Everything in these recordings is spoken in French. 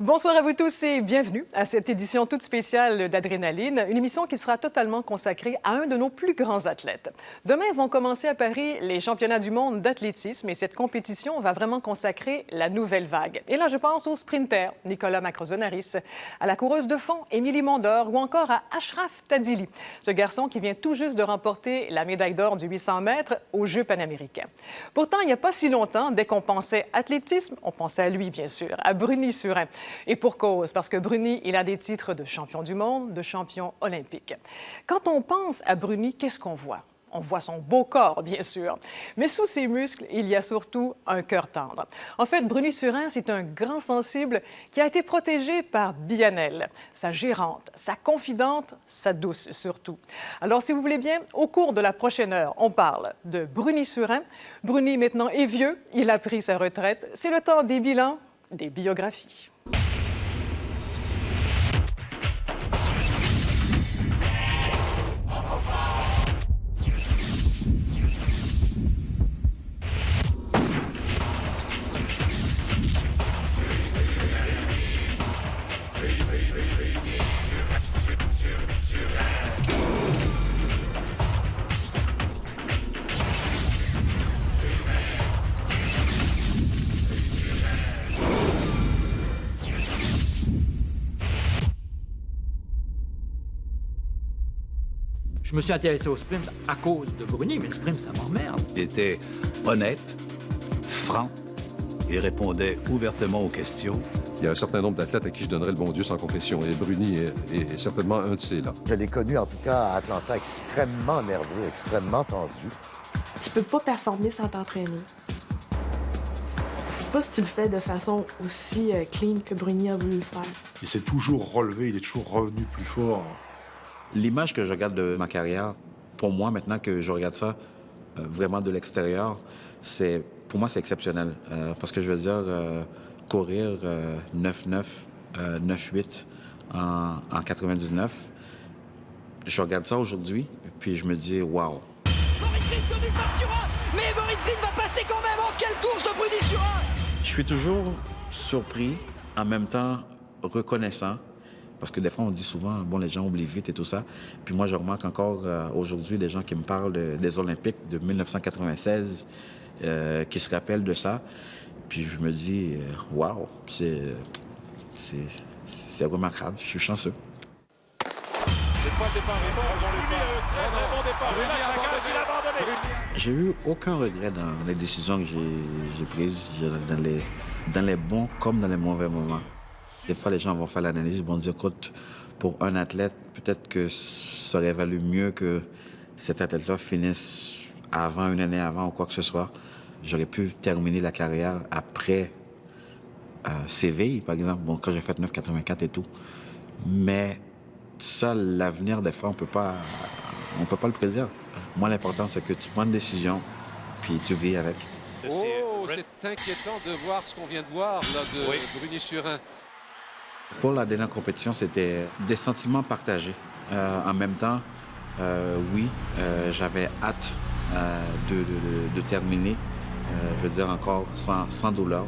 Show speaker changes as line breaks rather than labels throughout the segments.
Bonsoir à vous tous et bienvenue à cette édition toute spéciale d'Adrénaline, une émission qui sera totalement consacrée à un de nos plus grands athlètes. Demain vont commencer à Paris les championnats du monde d'athlétisme et cette compétition va vraiment consacrer la nouvelle vague. Et là, je pense au sprinter Nicolas Macrozonaris, à la coureuse de fond Émilie Mondor ou encore à Ashraf Tadili, ce garçon qui vient tout juste de remporter la médaille d'or du 800 mètres aux Jeux panaméricains. Pourtant, il n'y a pas si longtemps, dès qu'on pensait athlétisme, on pensait à lui, bien sûr, à Bruni Surin. Et pour cause, parce que Bruni, il a des titres de champion du monde, de champion olympique. Quand on pense à Bruni, qu'est-ce qu'on voit? On voit son beau corps, bien sûr. Mais sous ses muscles, il y a surtout un cœur tendre. En fait, Bruni Surin, c'est un grand sensible qui a été protégé par Bianel, sa gérante, sa confidente, sa douce surtout. Alors, si vous voulez bien, au cours de la prochaine heure, on parle de Bruni Surin. Bruni, maintenant, est vieux, il a pris sa retraite. C'est le temps des bilans, des biographies.
Je me suis intéressé au sprint à cause de Bruni, mais le sprint, ça m'emmerde.
Il était honnête, franc, il répondait ouvertement aux questions.
Il y a un certain nombre d'athlètes à qui je donnerais le bon Dieu sans confession, et Bruni est certainement un de ces-là.
Je l'ai connu, en tout cas, à Atlanta, extrêmement nerveux, extrêmement tendu.
Tu peux pas performer sans t'entraîner. Je sais pas si tu le fais de façon aussi clean que Bruni a voulu le faire.
Il s'est toujours relevé, il est toujours revenu plus fort.
L'image que je regarde de ma carrière, pour moi, maintenant que je regarde ça vraiment de l'extérieur, pour moi, c'est exceptionnel. Parce que je veux dire, courir 9-9, 9-8 en 99, je regarde ça aujourd'hui, puis je me dis, wow.
Maurice Green tenu par Surin, mais Maurice Green va passer quand même. En quelle course de Bruni Surin!
Je suis toujours surpris, en même temps reconnaissant. Parce que des fois, on dit souvent, bon, les gens oublient vite et tout ça. Puis moi, je remarque encore aujourd'hui des gens qui me parlent des Olympiques de 1996, qui se rappellent de ça. Puis je me dis, waouh, c'est remarquable. Je suis chanceux.
Cette fois, le départ est bon. Très bon départ. Il a abandonné.
J'ai eu aucun regret dans les décisions que j'ai prises, dans les bons comme dans les mauvais moments. Des fois, les gens vont faire l'analyse, ils vont dire, écoute, pour un athlète, peut-être que ça aurait valu mieux que cet athlète-là finisse une année avant ou quoi que ce soit. J'aurais pu terminer la carrière après Séville, par exemple, bon, quand j'ai fait 9,84 et tout. Mais ça, l'avenir, des fois, on peut pas le prédire. Moi, l'important, c'est que tu prends une décision, puis tu vis avec.
Oh, c'est inquiétant de voir ce qu'on vient de voir là, de Bruni Surin.
Pour la dernière compétition, c'était des sentiments partagés. En même temps, oui, j'avais hâte de terminer, je veux dire encore sans douleur,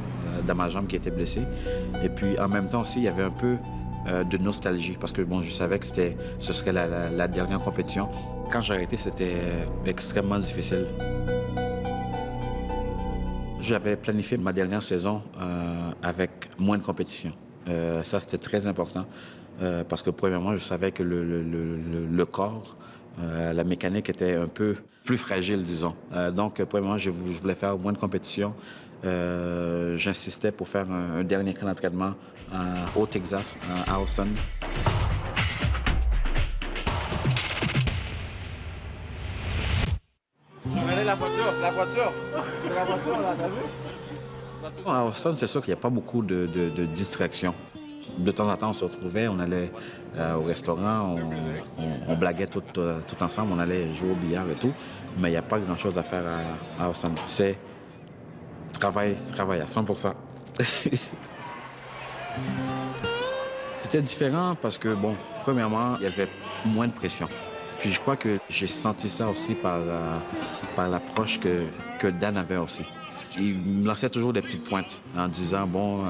dans ma jambe qui était blessée. Et puis en même temps aussi, il y avait un peu de nostalgie parce que bon, je savais que ce serait la dernière compétition. Quand j'ai arrêté, c'était extrêmement difficile. J'avais planifié ma dernière saison avec moins de compétition. Ça, c'était très important parce que, premièrement, je savais que le corps, la mécanique était un peu plus fragile, disons. Donc, premièrement, je voulais faire moins de compétition. J'insistais pour faire un dernier camp d'entraînement au Texas, à Austin.
Regardez la voiture, c'est la voiture. C'est la voiture, là, t'as vu?
À Austin, c'est sûr qu'il n'y a pas beaucoup de distractions. De temps en temps, on se retrouvait, on allait au restaurant, on blaguait tout ensemble, on allait jouer au billard et tout, mais il n'y a pas grand-chose à faire à Austin. C'est travail à 100%. C'était différent parce que, bon, premièrement, il y avait moins de pression. Puis je crois que j'ai senti ça aussi par l'approche que Dan avait aussi. Il me lançait toujours des petites pointes en disant, bon,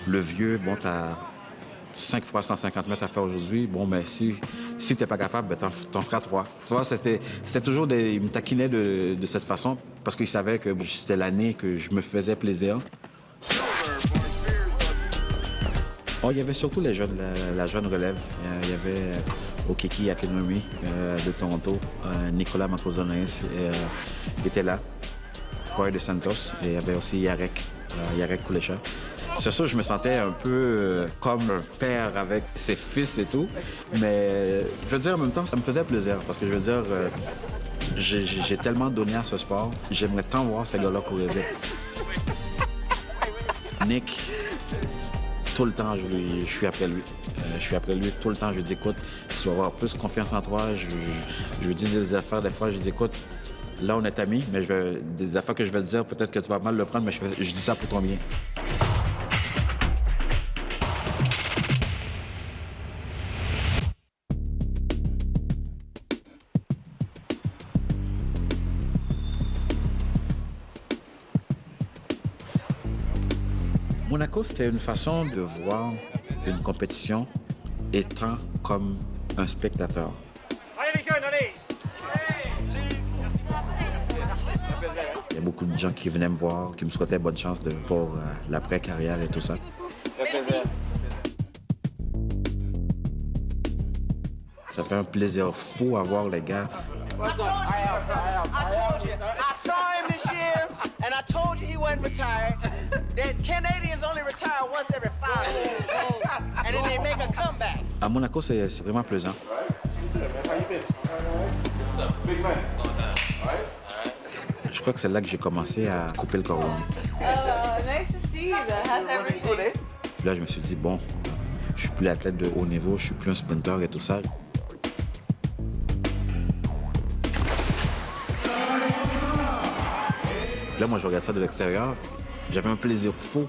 Le vieux, bon, tu as 5 fois 150 mètres à faire aujourd'hui. Bon, mais si tu n'es pas capable, ben, t'en feras 3. Tu vois, c'était toujours des... Ils me taquinaient de cette façon parce qu'ils savaient que c'était l'année que je me faisais plaisir. Oh, il y avait surtout les jeunes, la jeune relève. Il y avait Okiki Akinwumi de Toronto, Nicolas Matrozones était là, Corey de Santos, et il y avait aussi Yarek Kulesha. C'est sûr, je me sentais un peu comme un père avec ses fils et tout, mais je veux dire, en même temps, ça me faisait plaisir parce que je veux dire, j'ai tellement donné à ce sport, j'aimerais tant voir ces gars-là courir vite. Nick, tout le temps, je suis après lui. Je suis après lui tout le temps. Je lui dis, écoute, tu dois avoir plus confiance en toi. Je lui dis des affaires, des fois, je lui dis, écoute, là, on est amis, mais des affaires que je vais te dire, peut-être que tu vas mal le prendre, mais je dis ça pour ton bien. Monaco, c'était une façon de voir une compétition étant comme un spectateur.
Allez les jeunes, allez!
Il y a beaucoup de gens qui venaient me voir, qui me souhaitaient bonne chance pour l'après-carrière et tout ça. Ça fait un plaisir fou à voir les gars.
And I told you he wasn't retired. The Canadians only retire once every 5 years. And then they make a comeback.
À Monaco, c'est vraiment plaisant. Je crois que c'est là que j'ai commencé à couper le cordon.
Nice to see you. How's everything?
Puis là, je me suis dit, bon, je suis plus l'athlète de haut niveau, je suis plus un sprinter et tout ça. Là, moi, je regarde ça de l'extérieur. J'avais un plaisir fou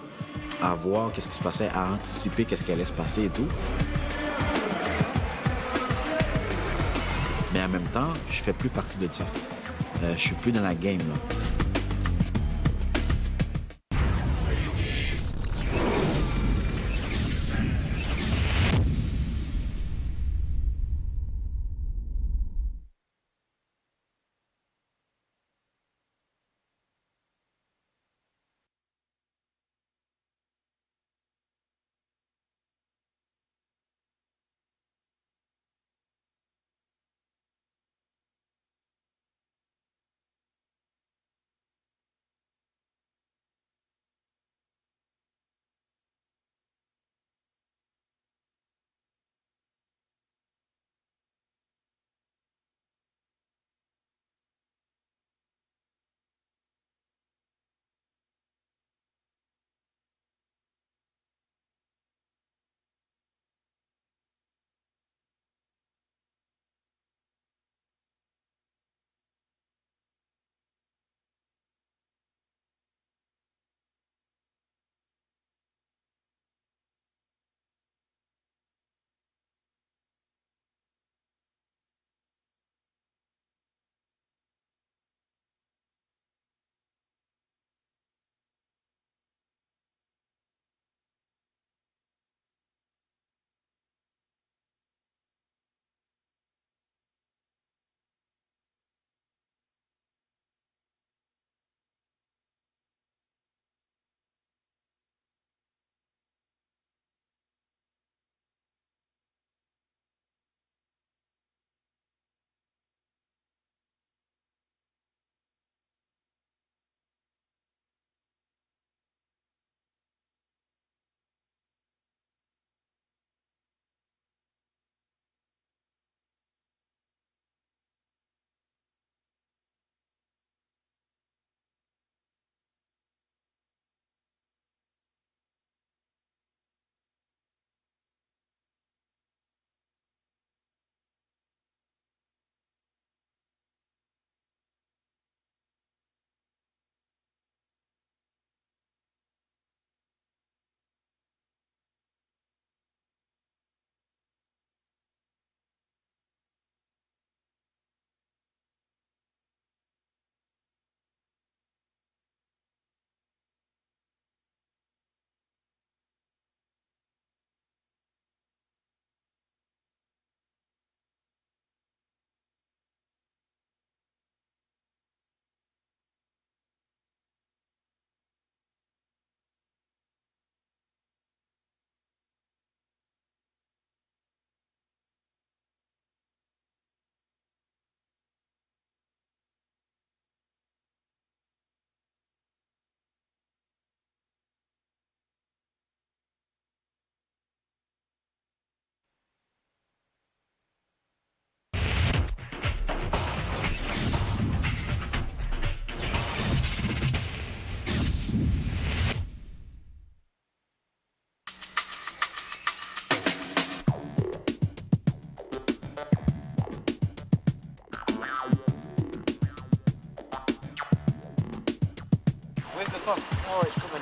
à voir qu'est-ce qui se passait, à anticiper qu'est-ce qui allait se passer et tout. Mais en même temps, je fais plus partie de ça. Je suis plus dans la game, là.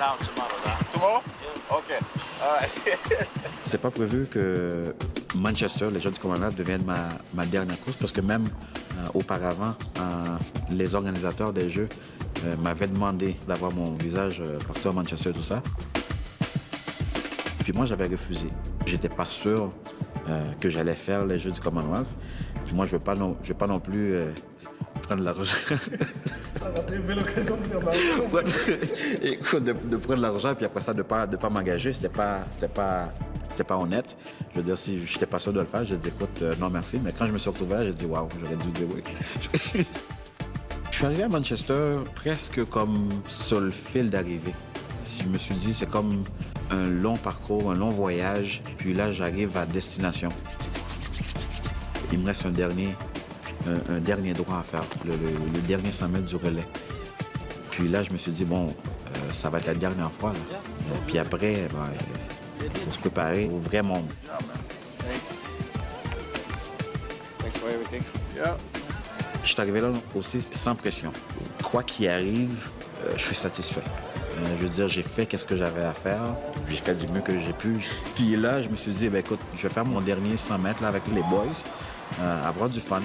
out tomorrow, right? Tomorrow? Yeah. Okay. All right.
C'était pas prévu que Manchester, les Jeux du Commonwealth, deviennent ma dernière course parce que même auparavant, les organisateurs des Jeux m'avaient demandé d'avoir mon visage partout à Manchester, tout ça. Puis moi, j'avais refusé. J'étais pas sûr que j'allais faire les Jeux du Commonwealth. Puis moi, je veux pas non plus prendre l'argent.
Une belle occasion de faire mal.
Écoute, de prendre l'argent puis après ça, de pas m'engager, c'était pas honnête. Je veux dire, si je n'étais pas sûr de le faire, j'ai dit, écoute, non merci. Mais quand je me suis retrouvé là, j'ai dit, waouh, j'aurais dû dire oui. Je suis arrivé à Manchester presque comme sur le fil d'arrivée. Je me suis dit, c'est comme un long parcours, un long voyage, puis là, j'arrive à destination. Il me reste un dernier droit à faire, le dernier 100 mètres du relais. Puis là, je me suis dit, bon, ça va être la dernière fois. Là. Puis après, faut se préparer au vrai monde.
Thanks. Thanks for everything. Yeah.
Je suis arrivé là aussi sans pression. Quoi qu'il arrive, je suis satisfait. Je veux dire, j'ai fait ce que j'avais à faire. J'ai fait du mieux que j'ai pu. Puis là, je me suis dit, ben, écoute, je vais faire mon dernier 100 mètres là, avec les boys, avoir du fun.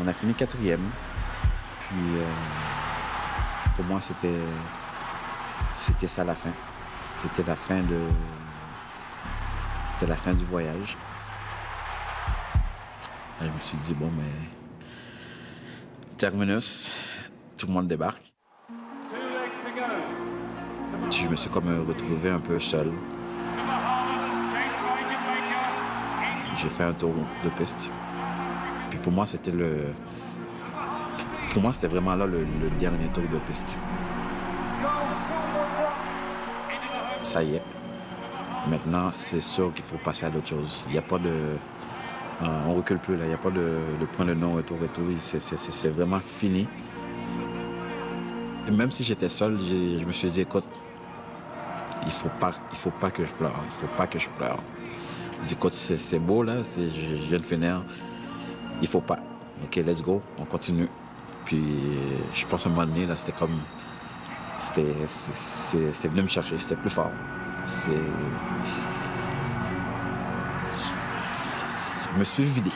On a fini 4e. Puis, pour moi, c'était ça la fin. C'était la fin du voyage. Et je me suis dit, bon, mais terminus, tout le monde débarque. Je me suis comme retrouvé un peu seul. J'ai fait un tour de piste. Puis pour moi, c'était vraiment là le dernier tour de piste. Ça y est. Maintenant, c'est sûr qu'il faut passer à d'autres choses. Il n'y a pas de... on recule plus, là. Il n'y a pas de point de non-retour et tout. C'est vraiment fini. Et même si j'étais seul, je me suis dit, écoute, il faut pas que je pleure. Il faut pas que je pleure. Je dis, écoute, c'est beau, là. Je viens de finir. Il faut pas. OK, let's go. On continue. Puis, je pense à un moment donné, là, c'était comme... C'est venu me chercher. C'était plus fort. Je me suis vidé.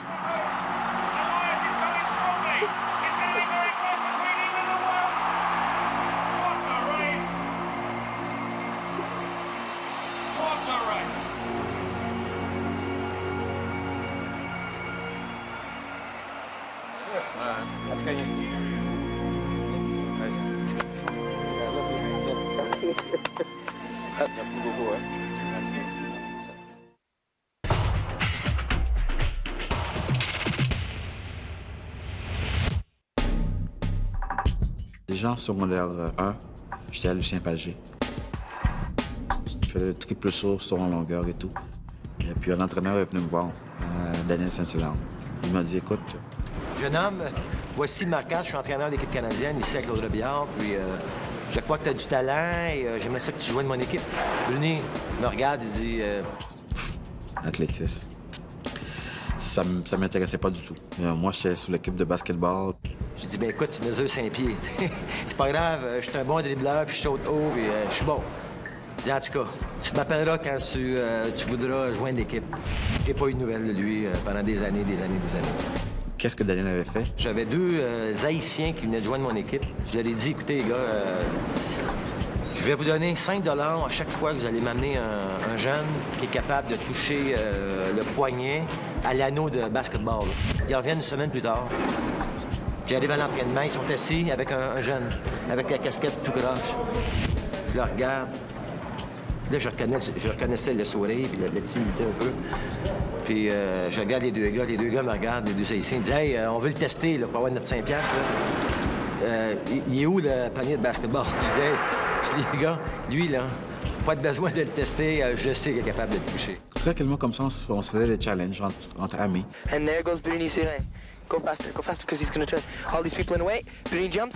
Merci beaucoup. Hein. Merci.
Déjà en secondaire 1, j'étais à Lucien Pagé. Je faisais le triple saut en longueur et tout. Et puis un entraîneur est venu me voir, Daniel Saint-Hilaire. Il m'a dit, écoute...
Jeune homme, voici Marc-Anne, je suis entraîneur de l'équipe canadienne ici à Claude Robillard, puis je crois que tu as du talent et j'aimerais ça que tu joignes mon équipe. Bruni me regarde, il dit...
Athlétisme. Ça m'intéressait pas du tout. Moi, j'étais sur l'équipe de basketball.
Je dis, ben écoute, tu mesures 5 pieds. C'est pas grave, je suis un bon dribbleur, puis je saute haut, puis je suis bon. Je dis, en tout cas, tu m'appelleras quand tu voudras joindre l'équipe. J'ai pas eu de nouvelles de lui pendant des années.
Qu'est-ce que Daniel avait fait?
J'avais 2 Haïtiens qui venaient de joindre mon équipe. Je leur ai dit, écoutez, les gars, je vais vous donner 5 $ à chaque fois que vous allez m'amener un jeune qui est capable de toucher le poignet à l'anneau de basketball. Ils reviennent une semaine plus tard. J'arrive à l'entraînement, ils sont assis avec un jeune, avec la casquette tout croche. Je le regarde. Là, je reconnaissais le sourire et la timidité un peu. Puis je regarde les deux gars me regardent, les 2 Haïtiens, ils disent « Hey, on veut le tester là, pour avoir notre 5$. » il est où le panier de basketball? Je dis, les gars, lui, là, pas de besoin de le tester, je sais qu'il est capable de le toucher.
Tranquillement comme ça, on se faisait des challenges entre amis.
And there goes Bruni Surin. Go faster, because he's going to try. All these people in the way. Bruni jumps.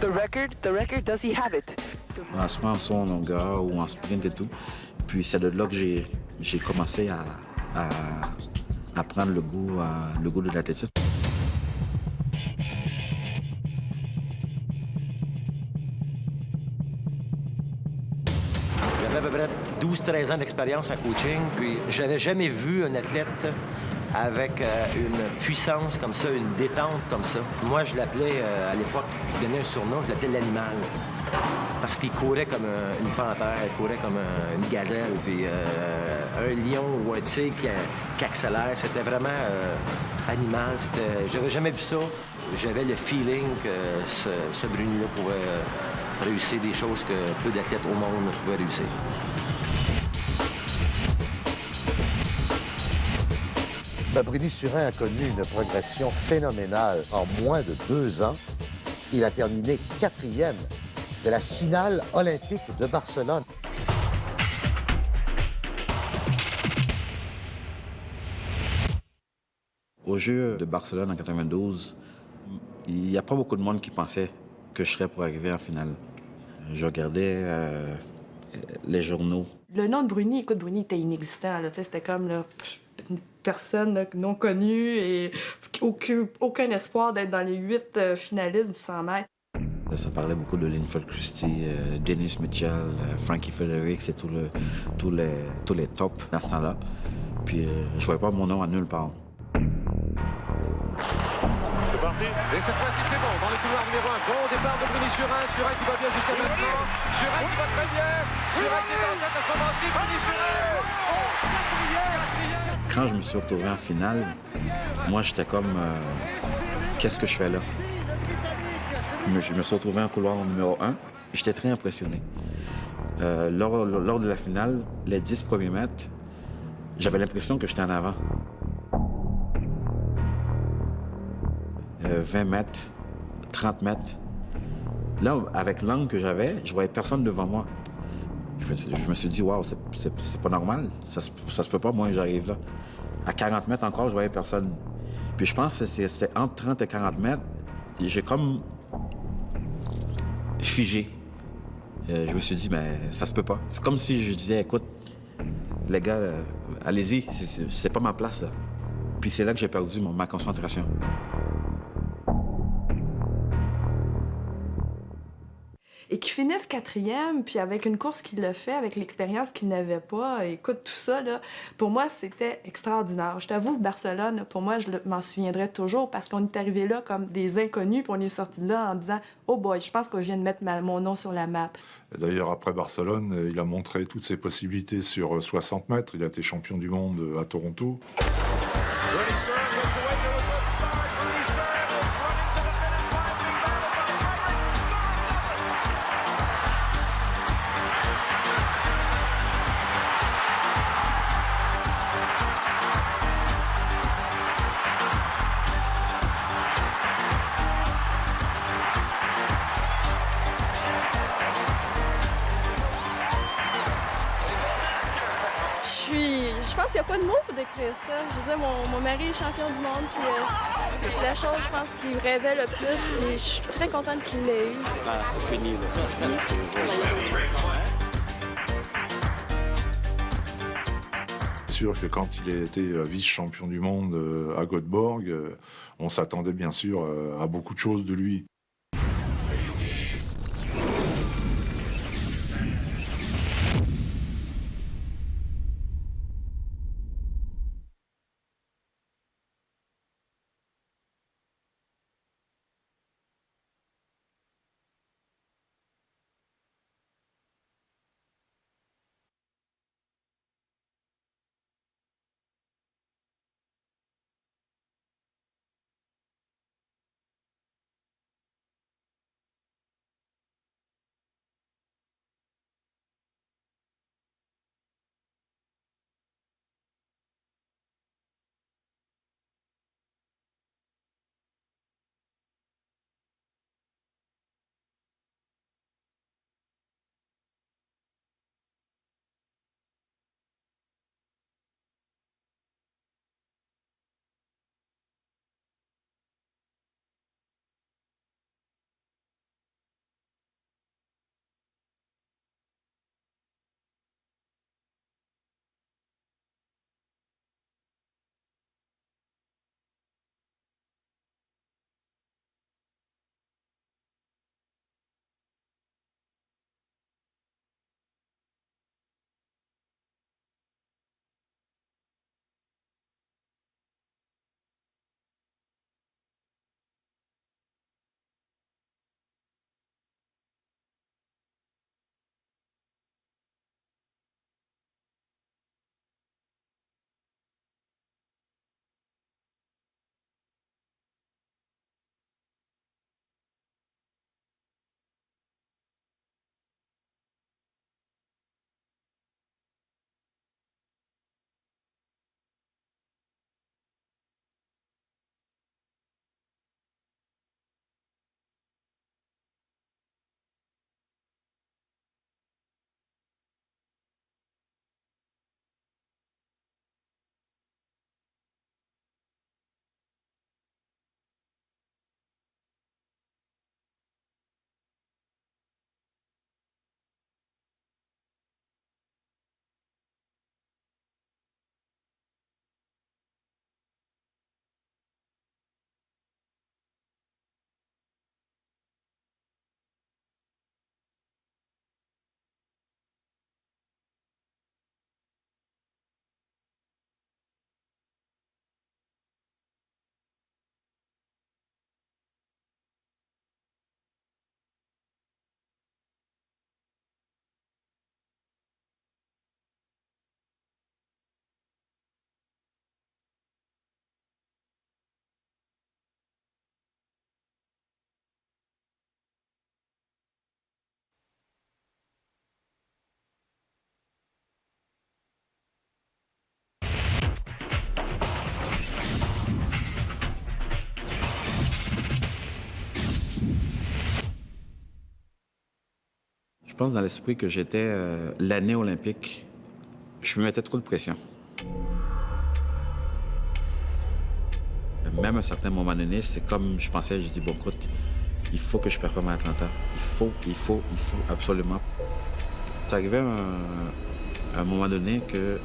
The record, does he have it?
Soit en son longueur ou en sprint et tout. Puis c'est de là que j'ai commencé à prendre le goût de l'athlétisme.
J'avais à peu près 12-13 ans d'expérience en coaching, puis j'avais jamais vu un athlète avec une puissance comme ça, une détente comme ça. Moi, je l'appelais, à l'époque, je donnais un surnom, je l'appelais l'animal. Parce qu'il courait comme une panthère, il courait comme une gazelle, puis un lion ou un tigre qui accélère. C'était vraiment animal. J'avais jamais vu ça. J'avais le feeling que ce Bruni-là pouvait réussir des choses que peu d'athlètes au monde pouvaient réussir.
Bruni Surin a connu une progression phénoménale. En moins de 2 ans, il a terminé 4e de la finale olympique de Barcelone.
Aux Jeux de Barcelone en 92, il n'y a pas beaucoup de monde qui pensait que je serais pour arriver en finale. Je regardais les journaux.
Le nom de Bruni, écoute, Bruni était inexistant. C'était comme là, une personne là, non connue et aucun espoir d'être dans les 8 finalistes du 100 mètres.
Ça parlait beaucoup de Linford Christie, Dennis Mitchell, Frankie Fredericks et tous les tops dans ce temps-là. Puis je voyais pas mon nom à nulle part.
C'est parti. Et cette fois-ci, c'est bon. Dans le couloir numéro 1, bon départ de Bruni Surin. Surin qui va bien jusqu'à maintenant. Surin qui va très bien. Surin qui est en tête à ce moment-ci. Bruni Surin.
Quand je me suis retrouvé en finale, moi, j'étais comme... qu'est-ce que je fais là? Je me suis retrouvé en couloir numéro 1 et j'étais très impressionné. Lors de la finale, les 10 premiers mètres, j'avais l'impression que j'étais en avant. 20 mètres, 30 mètres. Là, avec l'angle que j'avais, je voyais personne devant moi. Je me suis dit, waouh, c'est pas normal. Ça se peut pas, moi, j'arrive là. À 40 mètres encore, je voyais personne. Puis je pense que c'était entre 30 et 40 mètres. J'ai comme figé. Je me suis dit, mais ça se peut pas. C'est comme si je disais, écoute, les gars, allez-y, c'est pas ma place, là. Puis c'est là que j'ai perdu ma concentration.
Et qu'il finisse 4e, puis avec une course qu'il a fait, avec l'expérience qu'il n'avait pas. Écoute, tout ça, là, pour moi, c'était extraordinaire. Je t'avoue, Barcelone, pour moi, je m'en souviendrai toujours parce qu'on est arrivé là comme des inconnus, puis on est sorti de là en disant « Oh boy, je pense que je viens de mettre mon nom sur la map. »
D'ailleurs, après Barcelone, il a montré toutes ses possibilités sur 60 mètres. Il a été champion du monde à Toronto.
Je pense qu'il n'y a pas de mots pour décrire ça. Je veux dire, mon mari est champion du monde, puis c'est la chose, je pense, qui rêvait le plus, et je suis très contente qu'il l'ait eu.
Ah, c'est fini, là.
C'est sûr que quand il a été vice-champion du monde à Göteborg, on s'attendait bien sûr à beaucoup de choses de lui.
Je pense dans l'esprit que j'étais l'année olympique, je me mettais trop de pression. Même à un certain moment donné, c'est comme je pensais, je dis, bon, écoute, il faut que je performe à Atlanta. Il faut absolument. C'est arrivé à un moment donné que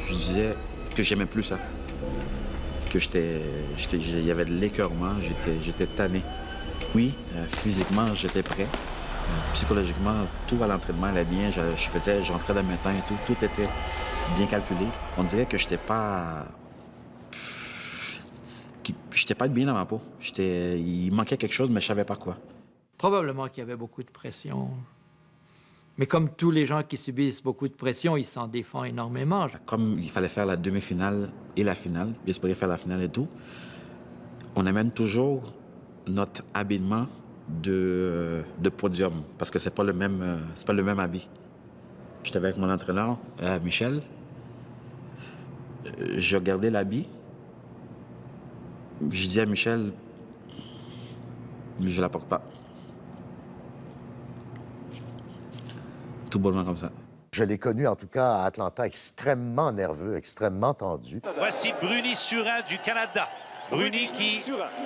je disais que j'aimais plus ça. Que il y avait de l'écœurement, j'étais tanné. Oui, physiquement, j'étais prêt. Psychologiquement, tout à l'entraînement allait bien. Je rentrais dans mes temps et tout était bien calculé. On dirait que j'étais pas bien dans ma peau. Il manquait quelque chose, mais je savais pas quoi.
Probablement qu'il y avait beaucoup de pression. Mais comme tous les gens qui subissent beaucoup de pression, ils s'en défendent énormément.
Comme il fallait faire la demi-finale et la finale, j'espérais faire la finale et tout, on amène toujours notre habillement de podium, parce que c'est pas le même habit. J'étais avec mon entraîneur, Michel. J'ai regardé l'habit. Je dis à Michel, je la porte pas. Tout bonnement comme ça.
Je l'ai connu, en tout cas, à Atlanta, extrêmement nerveux, extrêmement tendu.
Voici Bruni Surin du Canada. Bruni qui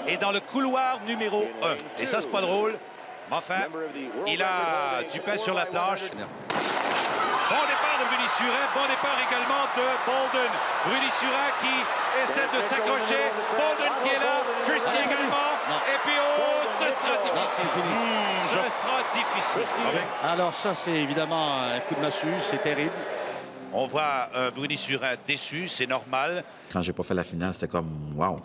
est dans le couloir numéro 1. Et ça, c'est pas drôle. Mais enfin, il a du pain sur la planche. Bon départ de Bruni Surin. Bon départ également de Bolden. Bruni Surin qui essaie de s'accrocher. Bolden qui est là. Christie également. Et puis, ce sera difficile. Ce sera difficile.
Alors ça, c'est évidemment un coup de massue. C'est terrible.
On voit Bruni Surin déçu. C'est normal.
Quand j'ai pas fait la finale, c'était comme « wow ».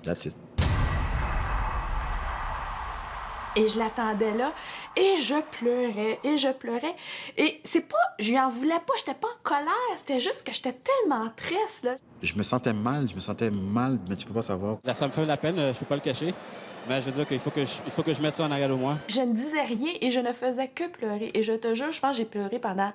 That's it.
Et je l'attendais là, et je pleurais, et je pleurais. Et c'est pas, je lui en voulais pas, j'étais pas en colère, c'était juste que j'étais tellement triste, là.
Je me sentais mal, mais tu peux pas savoir.
Là, ça me fait de la peine, je peux pas le cacher. Mais je veux dire qu'il faut que je mette ça en arrière de moi.
Je ne disais rien et je ne faisais que pleurer. Et je te jure, je pense que j'ai pleuré pendant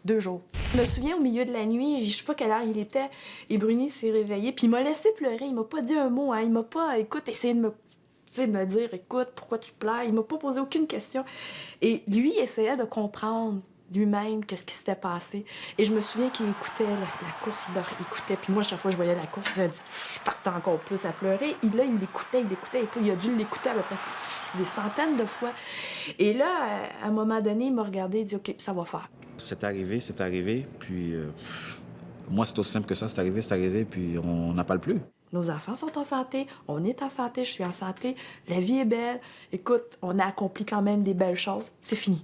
2 jours. Je me souviens, au milieu de la nuit, je sais pas quelle heure il était, et Bruni s'est réveillé, puis il m'a laissé pleurer, il m'a pas dit un mot, hein. Il m'a pas, écoute, essayé de me dire, écoute, pourquoi tu pleures? Il m'a pas posé aucune question. Et lui, il essayait de comprendre lui-même qu'est-ce qui s'était passé. Et je me souviens qu'il écoutait la course, il écoutait. Puis moi, chaque fois que je voyais la course, je partais encore plus à pleurer. Et là, il l'écoutait. Et puis il a dû l'écouter à peu près des centaines de fois. Et là, à un moment donné, il m'a regardé et dit, OK, ça va faire.
C'est arrivé. Puis moi, c'est aussi simple que ça. C'est arrivé, puis on n'en parle plus.
Nos enfants sont en santé, on est en santé, je suis en santé, la vie est belle. Écoute, on a accompli quand même des belles choses. C'est fini.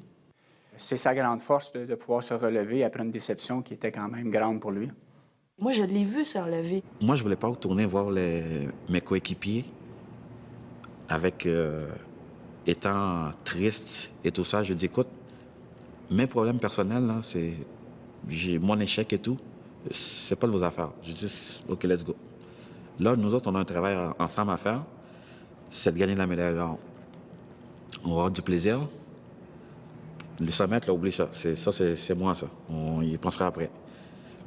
C'est sa grande force de pouvoir se relever après une déception qui était quand même grande pour lui.
Moi, je l'ai vu se relever.
Moi, je voulais pas retourner voir mes coéquipiers avec étant triste et tout ça. Je dis, écoute, mes problèmes personnels, là, j'ai mon échec et tout, c'est pas de vos affaires. Je dis, OK, let's go. Là, nous autres, on a un travail ensemble à faire, c'est de gagner la médaille d'or. On va avoir du plaisir. Le 100 mètres, là, oublie ça. C'est moi, ça. On y pensera après.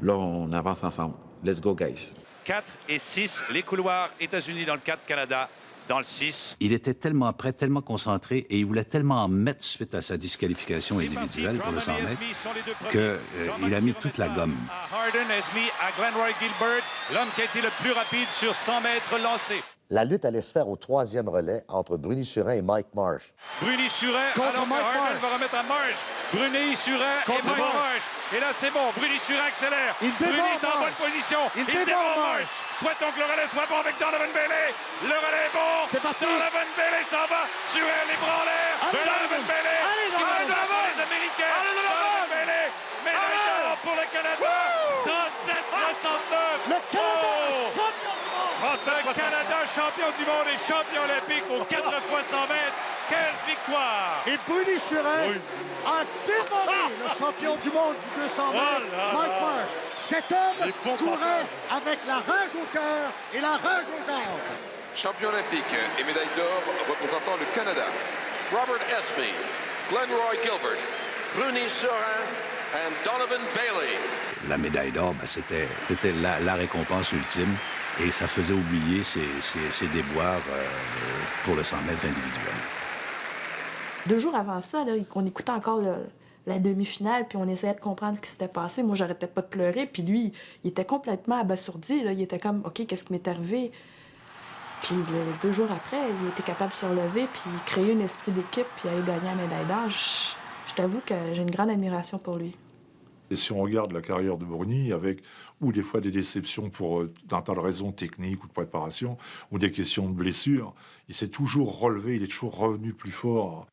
Là, on avance ensemble. Let's go, guys.
4 et 6, les couloirs États-Unis dans le 4, Canada dans le 6.
Il était tellement prêt, tellement concentré, et il voulait tellement en mettre suite à sa disqualification individuelle pour le 100 mètres qu'il a mis toute la gomme.
Harden has mis à Glenroy Gilbert, l'homme qui a été le plus rapide sur 100 mètres lancé.
La lutte allait se faire au 3e relais entre Bruni Surin et Mike Marsh.
Bruni Surin, alors que Harden va remettre à Marsh. Bruni Surin et Mike Marsh. Et là, c'est bon. Bruni Surin accélère. Bruni est en bonne position. Il dévore Marsh. Souhaitons que le relais soit bon avec Donovan Bailey. Le relais est bon. C'est parti. Donovan Bailey s'en va. Surin les bras en l'air. Donovan Bailey qui va de l'avant les Américains. Donovan Bailey. Médaille d'or pour le Canada. 37-69. Le Canada, champion du monde. Enfin, Canada, champion du monde et champion olympique aux 4 fois 100 mètres. Quelle victoire!
Et Bruni Surin a dévoré le champion du monde du 200 mètres, Mike Marsh. Cet homme courait avec la rage au cœur et la rage aux jambes.
Champion olympique et médaille d'or représentant le Canada.
Robert Esme, Glenroy Gilbert, Bruni Surin et Donovan Bailey.
La médaille d'or, c'était la récompense ultime, et ça faisait oublier ses déboires pour le 100 mètres individuel.
2 jours avant ça, là, on écoutait encore la demi-finale, puis on essayait de comprendre ce qui s'était passé. Moi, j'arrêtais pas de pleurer, puis lui, il était complètement abasourdi. Là. Il était comme, OK, qu'est-ce qui m'est arrivé? Puis 2 jours après, il était capable de se relever, puis créer un esprit d'équipe, puis aller gagner la médaille d'or. Je t'avoue que j'ai une grande admiration pour lui.
Et si on regarde la carrière de Bruni, avec ou des fois des déceptions pour d'un tas de raisons techniques ou de préparation, ou des questions de blessures, il s'est toujours relevé, il est toujours revenu plus fort.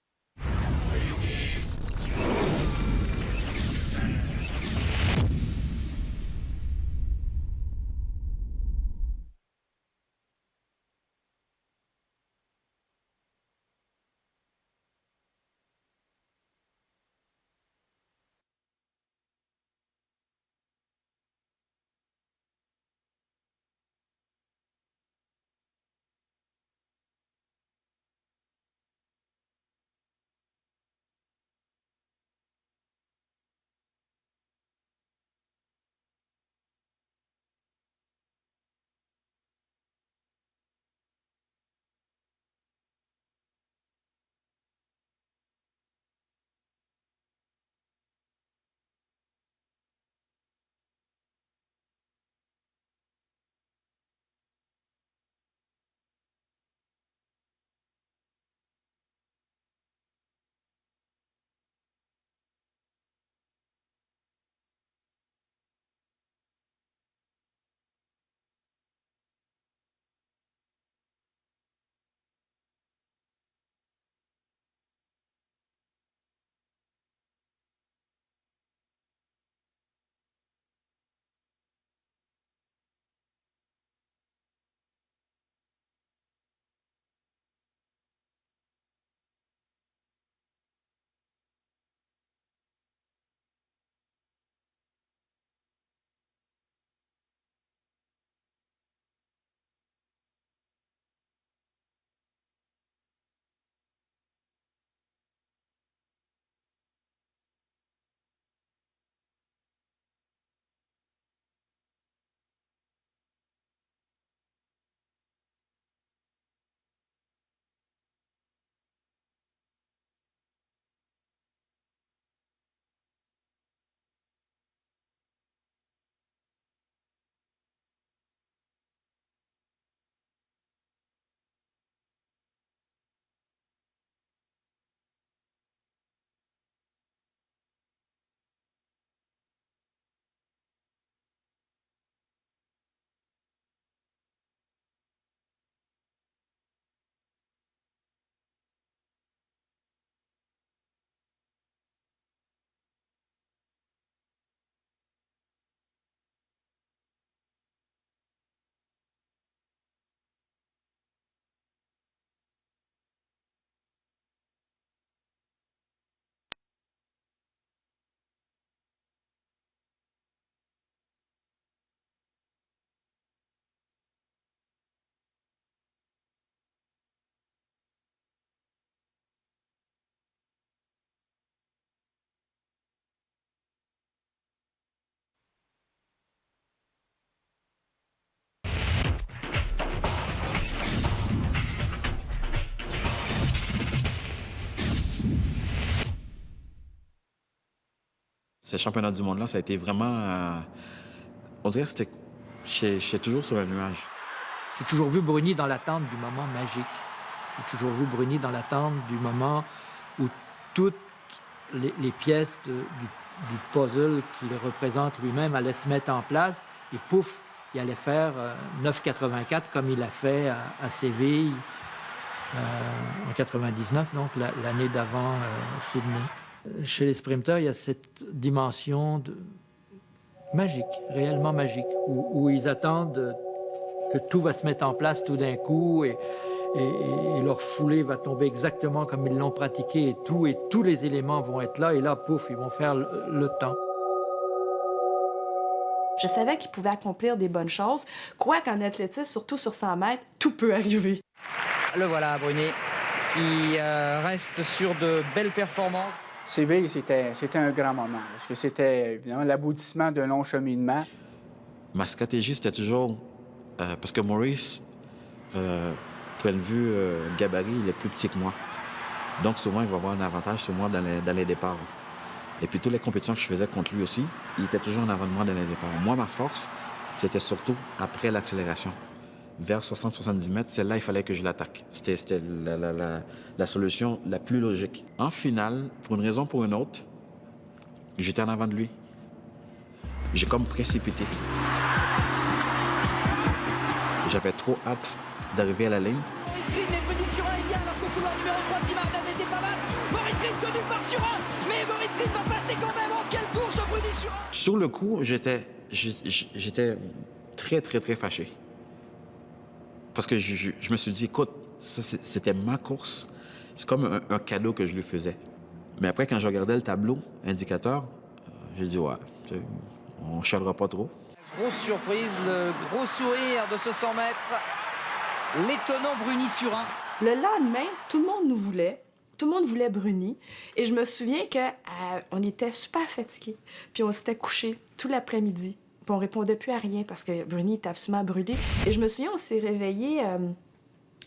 Ces championnats du monde-là, ça a été vraiment... on dirait que j'étais toujours sur un nuage.
J'ai toujours vu Bruni dans l'attente du moment magique. J'ai toujours vu Bruni dans l'attente du moment où toutes les pièces du puzzle qu'il représente lui-même allaient se mettre en place et pouf, il allait faire 9,84 comme il a fait à Séville en 99, donc l'année d'avant Sydney. Chez les sprinteurs, il y a cette dimension magique, réellement magique, où ils attendent que tout va se mettre en place tout d'un coup et leur foulée va tomber exactement comme ils l'ont pratiqué et tous les éléments vont être là et là, pouf, ils vont faire le temps.
Je savais qu'il pouvait accomplir des bonnes choses, quoi qu'en athlétisme, surtout sur 100 mètres, tout peut arriver.
Le voilà, Bruni, qui reste sur de belles performances.
Séville, c'était un grand moment, parce que c'était évidemment l'aboutissement d'un long cheminement.
Ma stratégie, c'était toujours... parce que Maurice, point de vue gabarit, il est plus petit que moi. Donc souvent, il va avoir un avantage sur moi dans les départs. Et puis toutes les compétitions que je faisais contre lui aussi, il était toujours en avant de moi dans les départs. Moi, ma force, c'était surtout après l'accélération. Vers 60-70 mètres, celle-là, il fallait que je l'attaque. C'était la solution la plus logique. En finale, pour une raison ou pour une autre, j'étais en avant de lui. J'ai comme précipité. J'avais trop hâte d'arriver à la ligne.
Maurice Greene et Bruni Surin est bien alors qu'au couloir numéro 3, Tim Harden était pas mal. Maurice Greene tenu par Surin, mais Maurice Greene va passer quand même. Oh, quelle course de Bruni Surin!
Sur le coup, j'étais très, très, très fâché. Parce que je me suis dit, écoute, c'était ma course. C'est comme un cadeau que je lui faisais. Mais après, quand je regardais le tableau indicateur, j'ai dit, ouais, on ne chialera pas trop.
Grosse surprise, le gros sourire de ce 100 mètres. L'étonnant Bruni Surin.
Le lendemain, tout le monde nous voulait. Tout le monde voulait Bruni. Et je me souviens qu'on était super fatigués. Puis on s'était couchés tout l'après-midi. Puis on répondait plus à rien parce que Bruni était absolument brûlé. Et je me souviens, on s'est réveillés,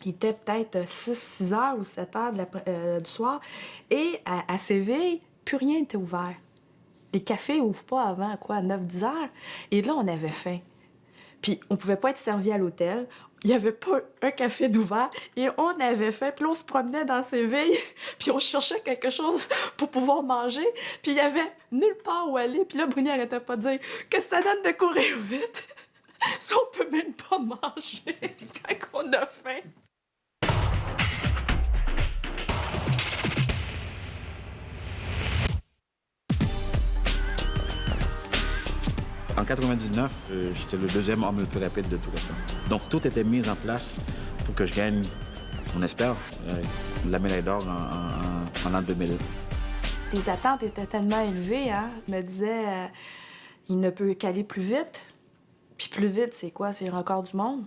il était peut-être 6 heures ou 7 heures du soir. Et à Séville, plus rien n'était ouvert. Les cafés n'ouvrent pas avant, 9-10 heures. Et là, on avait faim. Puis on pouvait pas être servi à l'hôtel. Il n'y avait pas un café d'ouvert et on avait faim. Puis là, on se promenait dans Séville, puis on cherchait quelque chose pour pouvoir manger. Puis il y avait nulle part où aller. Puis là, Bruni arrêtait pas de dire « Qu'est-ce que ça donne de courir vite? Si on peut même pas manger quand on a faim. »
En 99, j'étais le deuxième homme le plus rapide de tout le temps. Donc, tout était mis en place pour que je gagne, on espère, la médaille d'or en l'an 2000.
Les attentes étaient tellement élevées, hein? Je me disais, il ne peut qu'aller plus vite. Puis plus vite, c'est quoi? C'est le record du monde.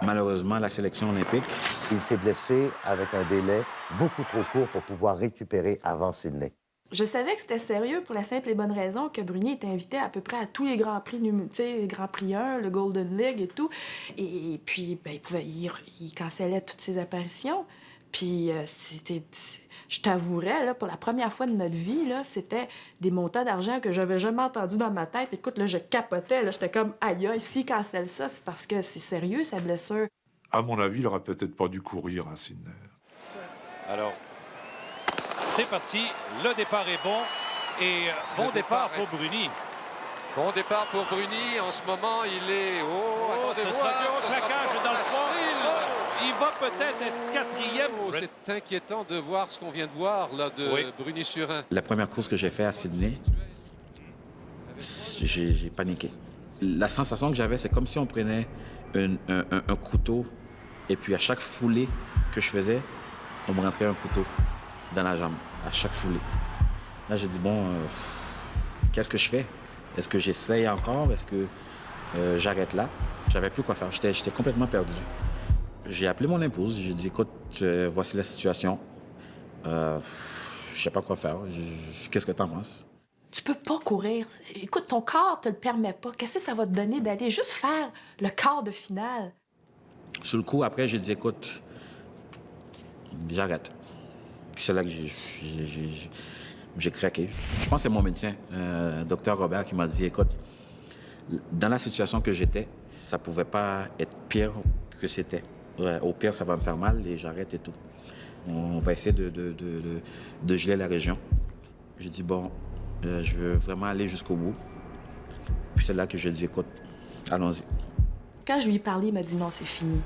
Malheureusement, la sélection olympique...
Il s'est blessé avec un délai beaucoup trop court pour pouvoir récupérer avant Sydney.
Je savais que c'était sérieux pour la simple et bonne raison que Bruni était invité à peu près à tous les Grands Prix, tu sais, le Grand Prix 1, le Golden League et tout. Et puis, ben, il cancellait toutes ses apparitions. Puis, je t'avouerais, là, pour la première fois de notre vie, là, c'était des montants d'argent que j'avais jamais entendus dans ma tête. Écoute, là, je capotais. Là, j'étais comme, aïe, s'il cancelle ça, c'est parce que c'est sérieux, sa blessure.
À mon avis, il n'aurait peut-être pas dû courir à Sydney.
Alors, c'est parti. Le départ est bon. Et bon départ pour Bruni.
Bon départ pour Bruni. En ce moment, il est...
ce sera du haut claquage dans le fond. Il va peut-être être quatrième.
C'est inquiétant de voir ce qu'on vient de voir là de Bruni Surin.
La première course que j'ai faite à Sydney, j'ai paniqué. La sensation que j'avais, c'est comme si on prenait un couteau et puis à chaque foulée que je faisais, on me rentrait un couteau dans la jambe, à chaque foulée. Là, j'ai dit, bon, qu'est-ce que je fais? Est-ce que j'essaye encore? Est-ce que j'arrête là? J'avais plus quoi faire. J'étais complètement perdu. J'ai appelé mon épouse. J'ai dit, écoute, voici la situation. Je sais pas quoi faire. Qu'est-ce que t'en penses?
Tu peux pas courir. Écoute, ton corps te le permet pas. Qu'est-ce que ça va te donner d'aller juste faire le quart de finale?
Sur le coup, après, j'ai dit, écoute, j'arrête. Puis c'est là que j'ai craqué. Je pense que c'est mon médecin, Dr Robert, qui m'a dit, écoute, dans la situation que j'étais, ça pouvait pas être pire que c'était. Au pire, ça va me faire mal et j'arrête et tout. On va essayer de geler la région. J'ai dit, bon, je veux vraiment aller jusqu'au bout. Puis c'est là que j'ai dit, écoute, allons-y.
Quand je lui ai parlé, il m'a dit non, c'est fini.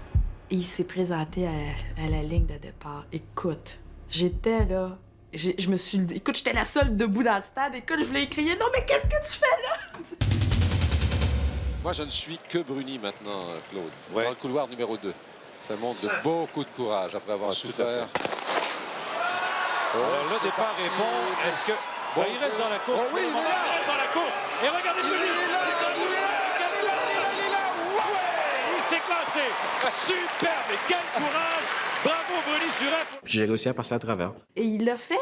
Et il s'est présenté à la ligne de départ. Écoute, j'étais là. Écoute, j'étais la seule debout dans le stade. Écoute, je voulais crier, non, mais qu'est-ce que tu fais là?
Moi, je ne suis que Bruni maintenant, Claude. Dans le couloir numéro 2. Ça montre de beaucoup de courage après avoir souffert.
Alors, le départ est bon. Est-ce que... Bon, il reste dans la course.
Oui, il
reste dans la course. Et regardez Bruni. Il s'est classé. Superbe. Et quel courage. Bravo, Bruni Surin.
J'ai réussi à passer à travers.
Et il l'a fait.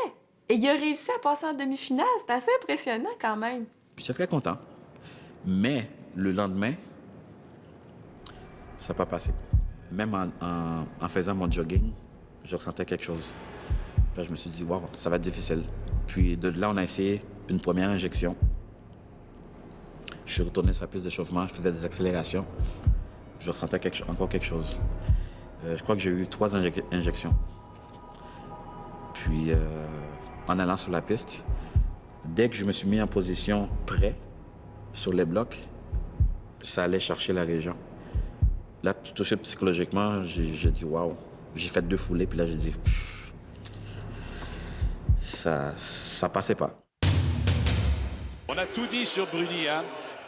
Et il a réussi à passer en demi-finale. C'est assez impressionnant quand même.
J'étais très content. Mais le lendemain, ça n'a pas passé. Même en faisant mon jogging, je ressentais quelque chose. Là, je me suis dit, wow, ça va être difficile. Puis de là, on a essayé une première injection. Je suis retourné sur la piste d'échauffement, je faisais des accélérations. Je ressentais encore quelque chose. Je crois que j'ai eu 3 injections. Puis, en allant sur la piste, dès que je me suis mis en position prêt sur les blocs, ça allait chercher la région. Là, touché psychologiquement, j'ai dit waouh. J'ai fait 2 foulées, puis là, j'ai dit ça passait pas.
On a tout dit sur Bruni, hein.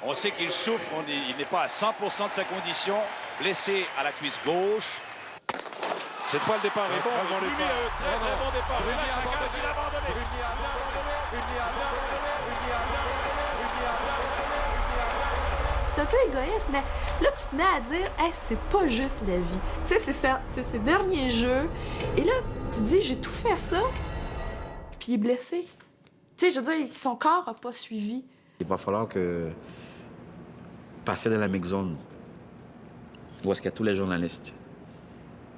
On sait qu'il souffre, il n'est pas à 100% de sa condition, blessé à la cuisse gauche. Cette fois, le départ est bon. Très bon départ. Bruni a abandonné.
C'est un peu égoïste, mais là, tu te mets à dire, hey, c'est pas juste la vie. Tu sais, c'est ses derniers jeux. Et là, tu te dis, j'ai tout fait ça, puis il est blessé. Tu sais, je veux dire, son corps n'a pas suivi.
Il va falloir que passer dans la mix zone, où est-ce qu'il y a tous les journalistes.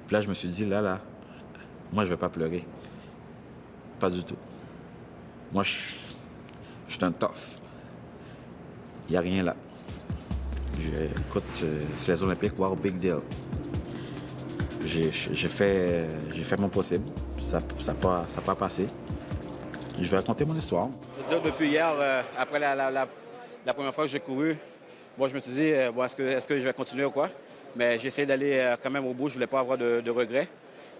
Puis là, je me suis dit, là, moi, je vais pas pleurer. Pas du tout. Moi, je suis un tough. Il n'y a rien là. Écoute, c'est les Olympiques, wow, big deal. J'ai fait mon possible. Ça n'a pas passé. Je vais raconter mon histoire.
Je veux dire, depuis hier, après la première fois que j'ai couru, moi, je me suis dit, bon, est-ce que je vais continuer ou quoi? Mais j'ai essayé d'aller quand même au bout. Je ne voulais pas avoir de regrets.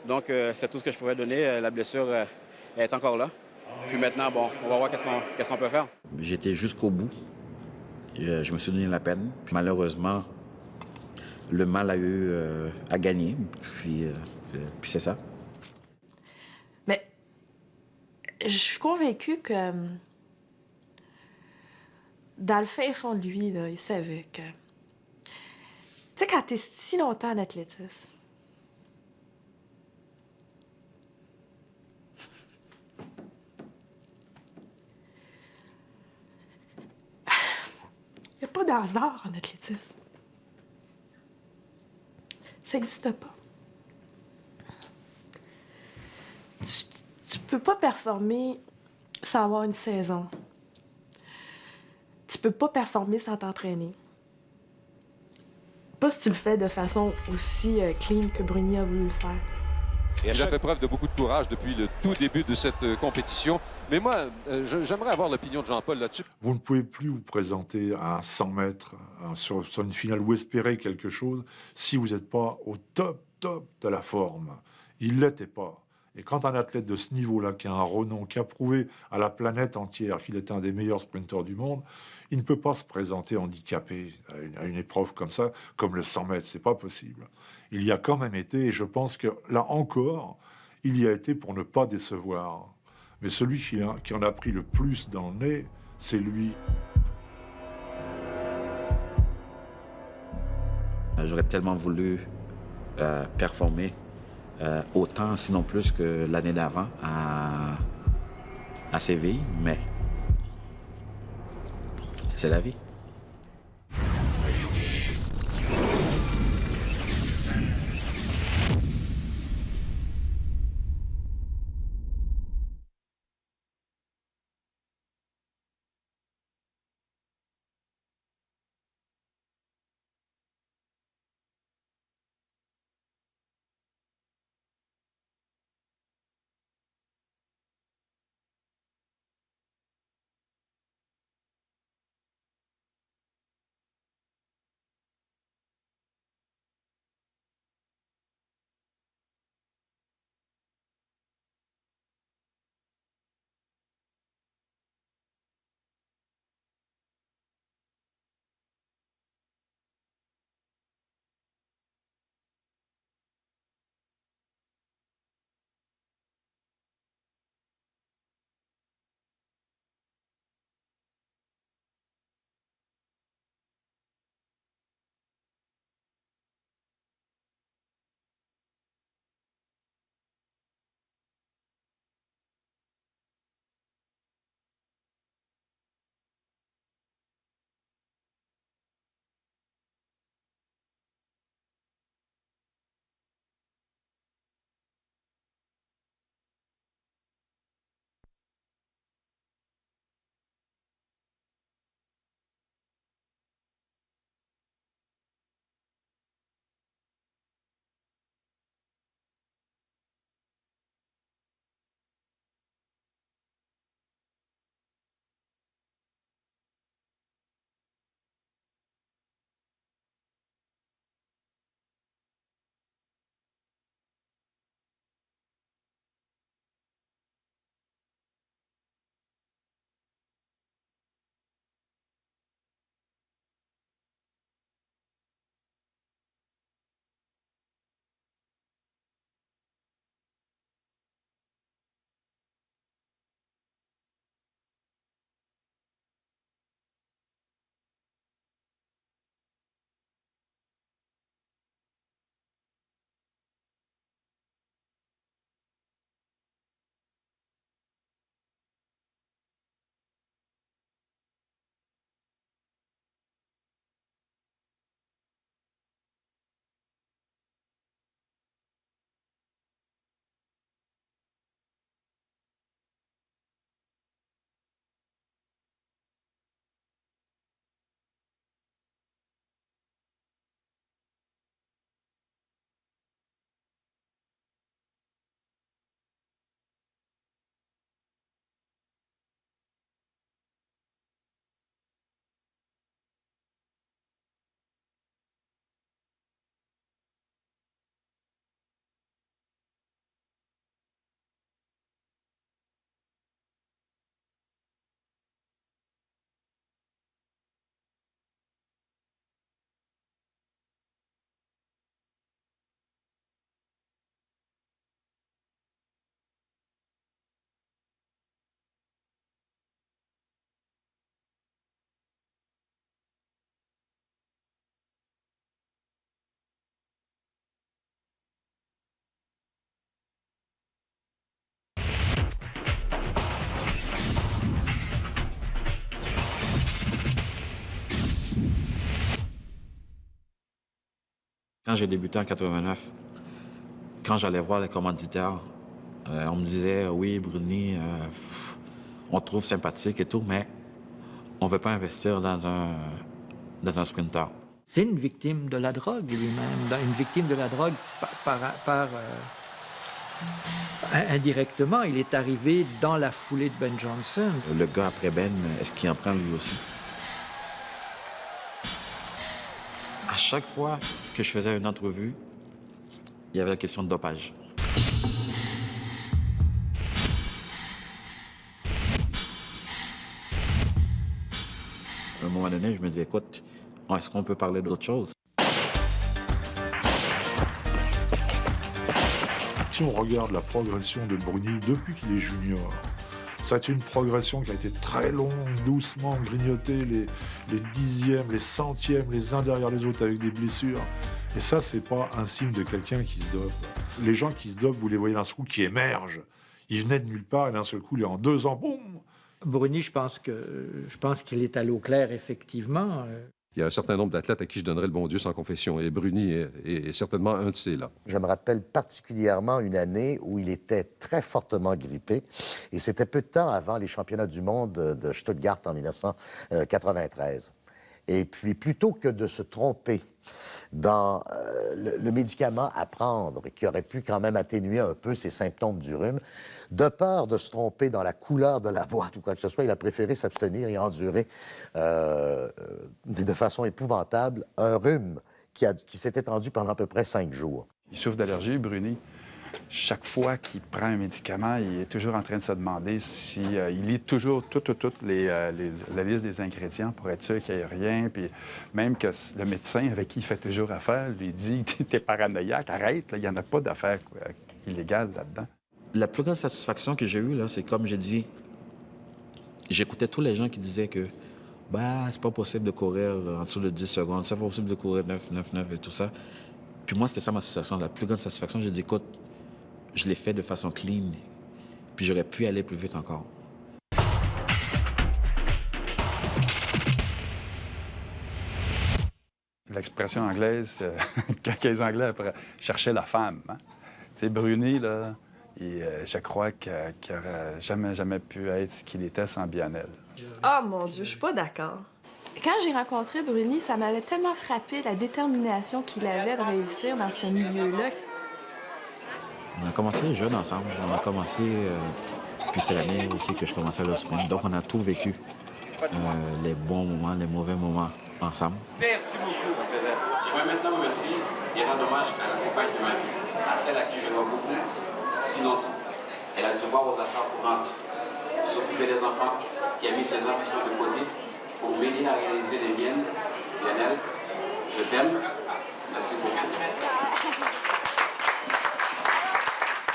Donc, c'est tout ce que je pouvais donner. La blessure est encore là. Puis maintenant, bon, on va voir qu'est-ce qu'on peut faire.
J'ai été jusqu'au bout. Je me suis donné la peine. Puis, malheureusement, le mal a gagné. Puis c'est ça.
Mais je suis convaincue que dans le fin fond de lui, là, il savait que... Tu sais, quand t'es si longtemps en athlétisme, il n'y a pas de hasard en athlétisme. Ça n'existe pas. Tu peux pas performer sans avoir une saison. Tu peux pas performer sans t'entraîner. Pas si tu le fais de façon aussi clean que Bruni a voulu le faire.
Il a fait preuve de beaucoup de courage depuis le tout début de cette compétition. Mais moi, j'aimerais avoir l'opinion de Jean-Paul là-dessus.
Vous ne pouvez plus vous présenter à un 100 mètres sur une finale ou espérer quelque chose si vous n'êtes pas au top de la forme. Il ne l'était pas. Et quand un athlète de ce niveau-là, qui a un renom, qui a prouvé à la planète entière qu'il est un des meilleurs sprinteurs du monde, il ne peut pas se présenter handicapé à une épreuve comme ça, comme le 100 mètres. C'est pas possible. Il y a quand même été, et je pense que là encore, il y a été pour ne pas décevoir. Mais celui qui en a pris le plus dans le nez, c'est lui.
J'aurais tellement voulu performer autant, sinon plus que l'année d'avant à Séville, mais c'est la vie. Quand j'ai débuté en 89, quand j'allais voir les commanditaires, on me disait « Oui, Bruni, on te trouve sympathique et tout, mais on ne veut pas investir dans un sprinter. »
C'est une victime de la drogue lui-même, une victime de la drogue indirectement. Il est arrivé dans la foulée de Ben Johnson.
Le gars après Ben, est-ce qu'il en prend lui aussi? À chaque fois que je faisais une entrevue, il y avait la question de dopage. À un moment donné, je me dis, écoute, est-ce qu'on peut parler d'autre chose?
Si on regarde la progression de Bruni depuis qu'il est junior, ça a été une progression qui a été très longue, doucement grignotée, les dixièmes, les centièmes, les uns derrière les autres avec des blessures. Et ça, c'est pas un signe de quelqu'un qui se dope. Les gens qui se dopent, vous les voyez d'un seul coup, qui émergent. Ils venaient de nulle part et d'un seul coup, en 2 ans, boum!
Bruni, je pense qu'il est à l'eau claire, effectivement.
Il y a un certain nombre d'athlètes à qui je donnerais le bon Dieu sans confession, et Bruni est certainement un de ces-là.
Je me rappelle particulièrement une année où il était très fortement grippé, et c'était peu de temps avant les championnats du monde de Stuttgart en 1993. Et puis, plutôt que de se tromper dans le médicament à prendre, qui aurait pu quand même atténuer un peu ses symptômes du rhume, de peur de se tromper dans la couleur de la boîte ou quoi que ce soit, il a préféré s'abstenir et endurer de façon épouvantable un rhume qui s'est étendu pendant à peu près 5 jours.
Il souffre d'allergie, Bruni. Chaque fois qu'il prend un médicament, il est toujours en train de se demander si il lit toujours toute la liste des ingrédients pour être sûr qu'il n'y ait rien. Puis même que le médecin avec qui il fait toujours affaire lui dit « T'es paranoïaque, arrête, il n'y en a pas d'affaires illégales là-dedans. »
La plus grande satisfaction que j'ai eue, là, c'est comme j'ai dit, j'écoutais tous les gens qui disaient que c'est pas possible de courir en dessous de 10 secondes, c'est pas possible de courir 9 et tout ça. Puis moi, c'était ça ma satisfaction. La plus grande satisfaction, j'ai dit, écoute, je l'ai fait de façon clean, puis j'aurais pu aller plus vite encore.
L'expression anglaise, quand les Anglais cherchaient la femme. Hein? Tu sais, Bruni, là, je crois qu'il n'aurait jamais pu être ce qu'il était sans Bianel.
Oh mon Dieu, je suis pas d'accord. Quand j'ai rencontré Bruni, ça m'avait tellement frappé la détermination qu'il avait de réussir dans ce milieu-là.
On a commencé jeune ensemble. On a commencé, puis c'est l'année aussi que je commençais le sprint. Donc on a tout vécu, les bons moments, les mauvais moments ensemble.
Merci beaucoup. J'aimerais maintenant vous remercier et rendre hommage à la compagne de ma vie, à celle à qui je dois beaucoup, sinon tout. Elle a dû voir aux affaires courantes, s'occuper des enfants, qui a mis ses ambitions de côté pour m'aider à réaliser les miennes. Lionel, je t'aime. Merci beaucoup.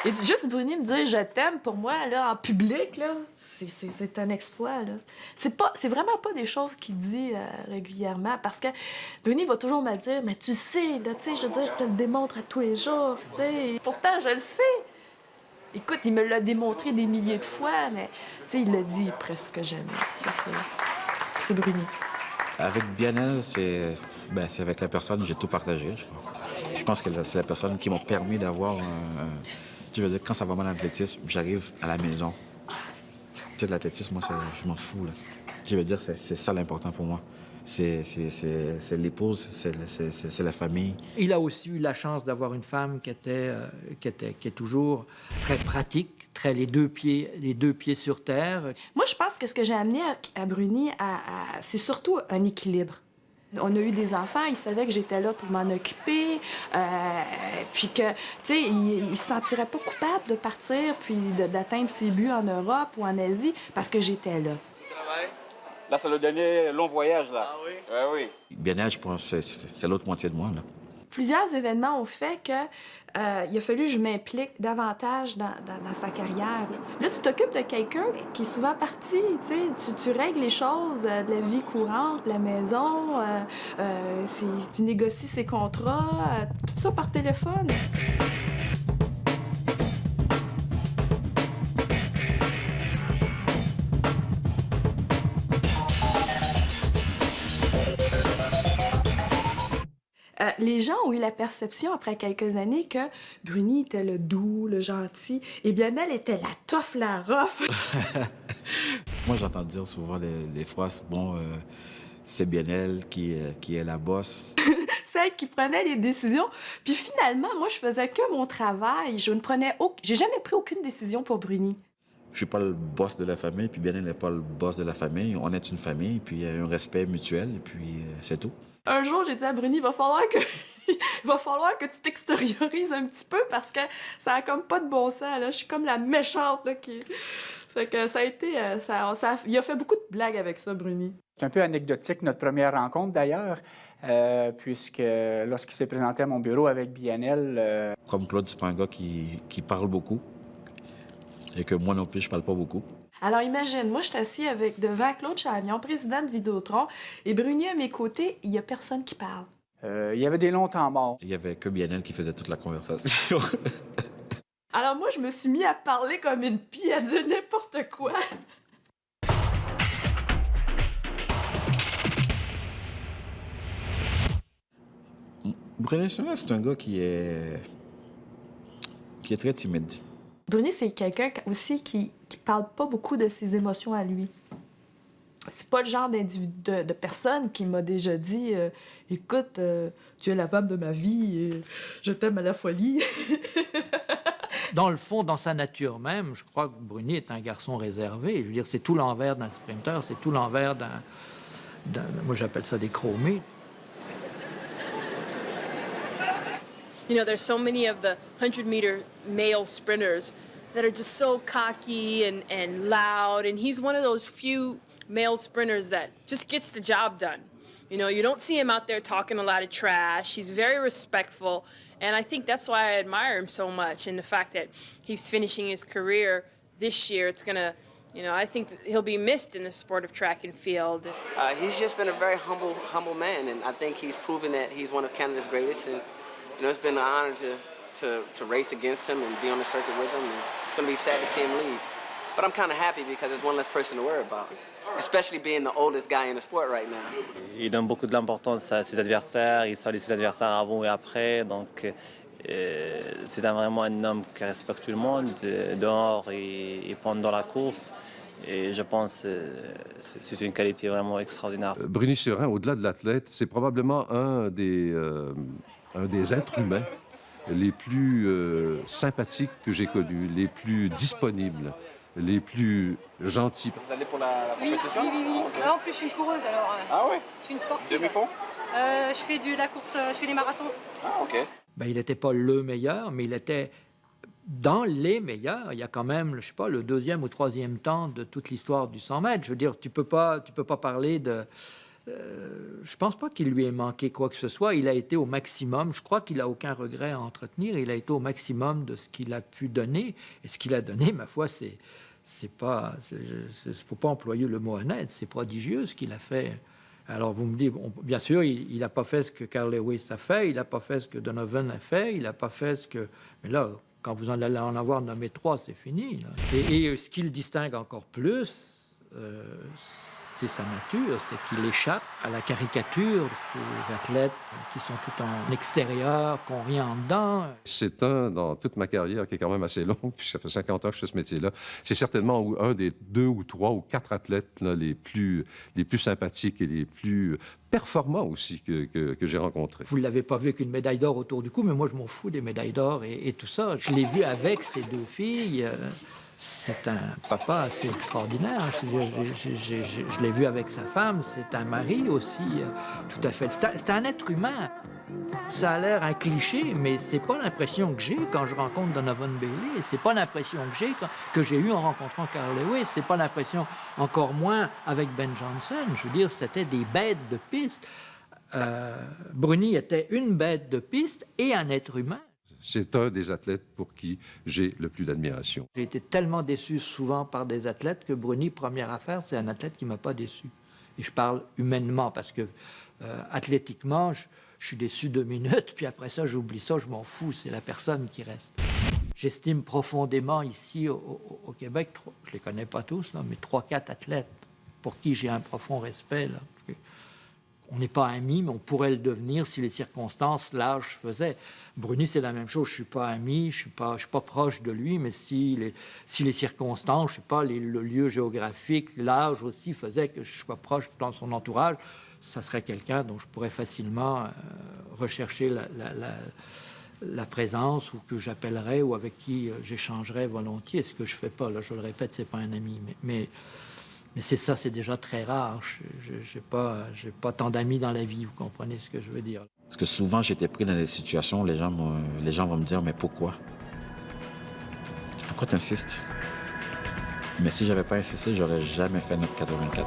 Et juste Bruni me dire « je t'aime » pour moi, là, en public, là, c'est un exploit, là. C'est vraiment pas des choses qu'il dit régulièrement, parce que Bruni va toujours me dire « mais tu sais, là, tu sais, je veux dire, je te le démontre à tous les jours, tu sais. Pourtant, je le sais. » Écoute, il me l'a démontré des milliers de fois, mais, tu sais, il le dit presque jamais. C'est Bruni.
Avec Bianel, c'est avec la personne que j'ai tout partagé, je crois. Je pense que c'est la personne qui m'a permis d'avoir je veux dire, quand ça va mal en athlétisme, j'arrive à la maison. Tu sais, l'athlétisme, moi, je m'en fous, là. Je veux dire, c'est ça l'important pour moi. C'est l'épouse, c'est la famille.
Il a aussi eu la chance d'avoir une femme qui est toujours très pratique, les deux pieds sur terre.
Moi, je pense que ce que j'ai amené à Bruni, c'est surtout un équilibre. On a eu des enfants, il savait que j'étais là pour m'en occuper, puis que, tu sais, il se sentirait pas coupable de partir puis d'atteindre ses buts en Europe ou en Asie parce que j'étais là.
Là, c'est le dernier long voyage, là. Ah oui? Oui.
Bianel, je pense que c'est l'autre moitié de moi, là.
Plusieurs événements ont fait que il a fallu que je m'implique davantage dans sa carrière. Là, tu t'occupes de quelqu'un qui est souvent parti, tu règles les choses de la vie courante, la maison, tu négocies ses contrats, tout ça par téléphone. Les gens ont eu la perception, après quelques années, que Bruni était le doux, le gentil, et Bianel était la tough, la rough.
Moi, j'entends dire souvent les phrases, bon, c'est Bianel qui est la bosse.
Celle qui prenait les décisions. Puis finalement, moi, je faisais que mon travail. J'ai jamais pris aucune décision pour Bruni.
Je suis pas le boss de la famille, puis Bianel n'est pas le boss de la famille. On est une famille, puis il y a un respect mutuel, et puis c'est tout.
Un jour, j'ai dit à Bruni, il va falloir que tu t'extériorises un petit peu parce que ça a comme pas de bon sens, là. Je suis comme la méchante, là, qui... Fait que ça a été... il a fait beaucoup de blagues avec ça, Bruni.
C'est un peu anecdotique, notre première rencontre, d'ailleurs, puisque lorsqu'il s'est présenté à mon bureau avec Bianel...
Comme Claude, c'est pas un gars qui parle beaucoup, et que moi non plus, je parle pas beaucoup.
Alors imagine, moi je suis assis devant Claude Chagnon, président de Vidéotron, et Bruni à mes côtés, il y a personne qui parle.
Il y avait des longs temps morts.
Il y avait que Bianel qui faisait toute la conversation.
Alors moi, je me suis mis à parler comme une pie, à dire n'importe quoi.
Bruni, c'est un gars qui est très timide.
Bruni, c'est quelqu'un aussi qui parle pas beaucoup de ses émotions à lui. C'est pas le genre de personne qui m'a déjà dit écoute, tu es la femme de ma vie et je t'aime à la folie.
Dans le fond, dans sa nature même, je crois que Bruni est un garçon réservé. Je veux dire, c'est tout l'envers d'un sprinter, c'est tout l'envers d'un... Moi, j'appelle ça des chromés.
You know, there's so many of the 100-meter male sprinters that are just so cocky and loud, and he's one of those few male sprinters that just gets the job done. You know, you don't see him out there talking a lot of trash. He's very respectful, and I think that's why I admire him so much, and the fact that he's finishing his career this year, it's going to, you know, I think that he'll be missed in the sport of track and field.
He's just been a very humble man, and I think he's proven that he's one of Canada's greatest, and you know, it's been an honor to race against him and be on the circuit with him. And it's going to be sad to see him leave. But I'm kind of happy because there's one less person to worry about, especially being the oldest guy in the sport right now.
Il donne beaucoup de l'importance à ses adversaires, il salit ses adversaires avant et après, donc c'est vraiment un homme qui respecte tout le monde, dehors et pendant la course. Et je pense que c'est une qualité vraiment extraordinaire.
Bruni Surin, au-delà de l'athlète, c'est probablement un des êtres humains les plus sympathiques que j'ai connus, les plus disponibles, les plus gentils.
Vous allez pour la compétition?
Oui. Okay. En plus, je suis une coureuse, alors
ah ouais?
Je suis une sportive.
Demi-fond?
Je fais de la course, je fais des marathons.
Ah, OK.
Ben, il n'était pas le meilleur, mais il était dans les meilleurs. Il y a quand même, je sais pas, le 2e ou 3e temps de toute l'histoire du 100 mètres. Je veux dire, tu peux pas parler de... je pense pas qu'il lui ait manqué quoi que ce soit. Il a été au maximum. Je crois qu'il a aucun regret à entretenir. Il a été au maximum de ce qu'il a pu donner. Et ce qu'il a donné, ma foi, c'est pas... faut pas employer le mot honnête. C'est prodigieux ce qu'il a fait. Alors, vous me dites, bien sûr, il n'a pas fait ce que Carl Lewis a fait. Il n'a pas fait ce que Donovan a fait. Il n'a pas fait ce que... Mais là, quand vous en allez en avoir nommé 3, c'est fini. Là. Et ce qui le distingue encore plus... c'est sa nature, c'est qu'il échappe à la caricature de ces athlètes qui sont tout en extérieur, qui n'ont rien en dedans.
C'est dans toute ma carrière, qui est quand même assez longue, puis ça fait 50 ans que je fais ce métier-là, c'est certainement un des 2 ou 3 ou 4 athlètes là, les plus sympathiques et les plus performants aussi que j'ai rencontrés.
Vous ne l'avez pas vu avec une médaille d'or autour du cou, mais moi, je m'en fous des médailles d'or et tout ça. Je l'ai vu avec ces 2 filles... C'est un papa assez extraordinaire. Je l'ai vu avec sa femme. C'est un mari aussi, tout à fait. C'est un être humain. Ça a l'air un cliché, mais c'est pas l'impression que j'ai quand je rencontre Donovan Bailey. C'est pas l'impression que j'ai eue en rencontrant Carl Lewis. C'est pas l'impression, encore moins, avec Ben Johnson. Je veux dire, c'était des bêtes de piste. Bruni était une bête de piste et un être humain.
C'est un des athlètes pour qui j'ai le plus d'admiration.
J'ai été tellement déçu souvent par des athlètes que Bruni, première affaire, c'est un athlète qui ne m'a pas déçu. Et je parle humainement parce que athlétiquement, je suis déçu 2 minutes, puis après ça, j'oublie ça, je m'en fous, c'est la personne qui reste. J'estime profondément ici au Québec, je ne les connais pas tous, là, mais 3-4 athlètes pour qui j'ai un profond respect. Là. On n'est pas amis, mais on pourrait le devenir si les circonstances, l'âge faisaient. Bruni, c'est la même chose. Je ne suis pas ami, je ne suis pas proche de lui, mais si les circonstances, je ne sais pas, le lieu géographique, l'âge aussi faisait que je sois proche dans son entourage, ça serait quelqu'un dont je pourrais facilement rechercher la présence ou que j'appellerais ou avec qui j'échangerais volontiers. Ce que je ne fais pas, là, je le répète, ce n'est pas un ami. Mais c'est ça, c'est déjà très rare. Je n'ai pas tant d'amis dans la vie, vous comprenez ce que je veux dire.
Parce que souvent, j'étais pris dans des situations où les gens vont me dire « Mais pourquoi? Pourquoi tu insistes? » Mais si je n'avais pas insisté, j'aurais jamais fait 9,84.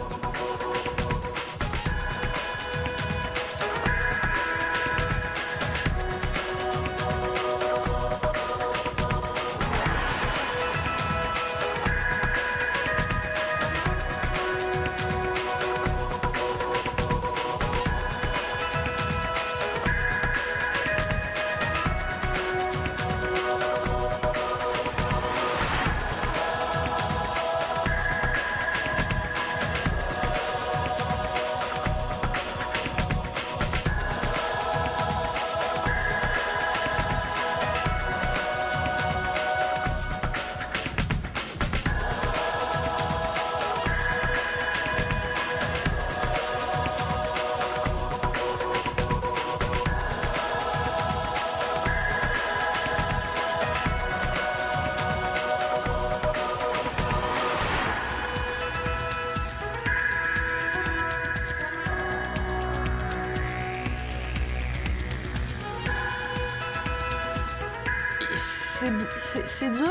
C'est dur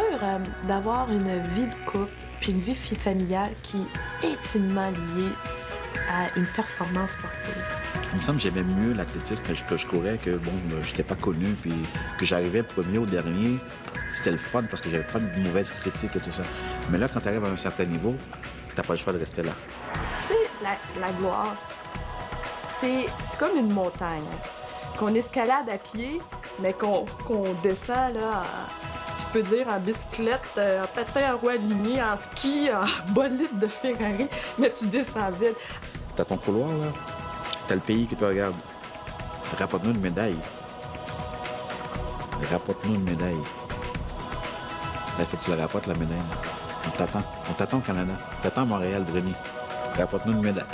d'avoir une vie de couple puis une vie familiale qui est intimement liée à une performance sportive.
Il me semble que j'aimais mieux l'athlétisme que je courais, que bon, je n'étais pas connu, puis que j'arrivais premier ou dernier. C'était le fun parce que j'avais pas de mauvaises critiques et tout ça. Mais là, quand tu arrives à un certain niveau, tu n'as pas le choix de rester là.
Tu sais, la gloire, c'est comme une montagne qu'on escalade à pied, mais qu'on descend là, tu peux dire en bicyclette, en patin à roue alignée, en ski, en bolide de Ferrari, mais tu descends vite.
T'as ton couloir, là. T'as le pays qui te regarde. Rapporte-nous une médaille. Rapporte-nous une médaille. Là, il faut que tu la rapportes, la médaille. On t'attend. On t'attend au Canada. On t'attend à Montréal, Bruni. Rapporte-nous une médaille.